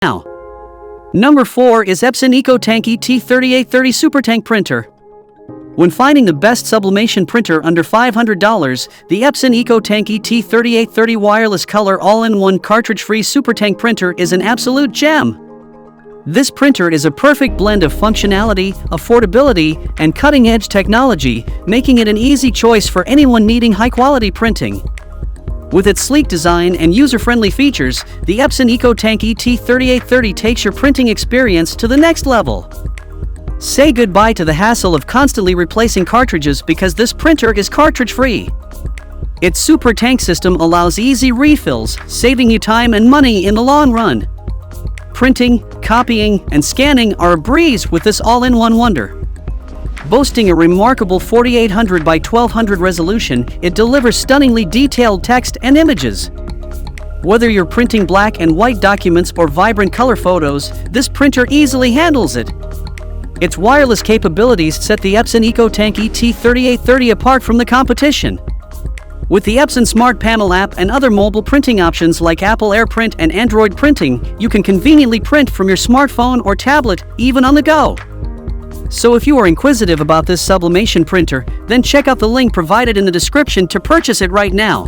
now. Number 4 is Epson EcoTank ET-3830 Supertank printer. When finding the best sublimation printer under $500, the Epson EcoTank ET-3830 wireless color all-in-one cartridge-free Supertank printer is an absolute gem. This printer is a perfect blend of functionality, affordability, and cutting-edge technology, making it an easy choice for anyone needing high-quality printing. With its sleek design and user-friendly features, the Epson EcoTank ET-3830 takes your printing experience to the next level. Say goodbye to the hassle of constantly replacing cartridges because this printer is cartridge-free. Its Supertank system allows easy refills, saving you time and money in the long run. Printing, copying, and scanning are a breeze with this all-in-one wonder. Boasting a remarkable 4800 by 1200 resolution, it delivers stunningly detailed text and images. Whether you're printing black and white documents or vibrant color photos, this printer easily handles it. Its wireless capabilities set the Epson EcoTank ET-3830 apart from the competition. With the Epson Smart Panel app and other mobile printing options like Apple AirPrint and Android printing, you can conveniently print from your smartphone or tablet, even on the go. So if you are inquisitive about this sublimation printer, then check out the link provided in the description to purchase it right now.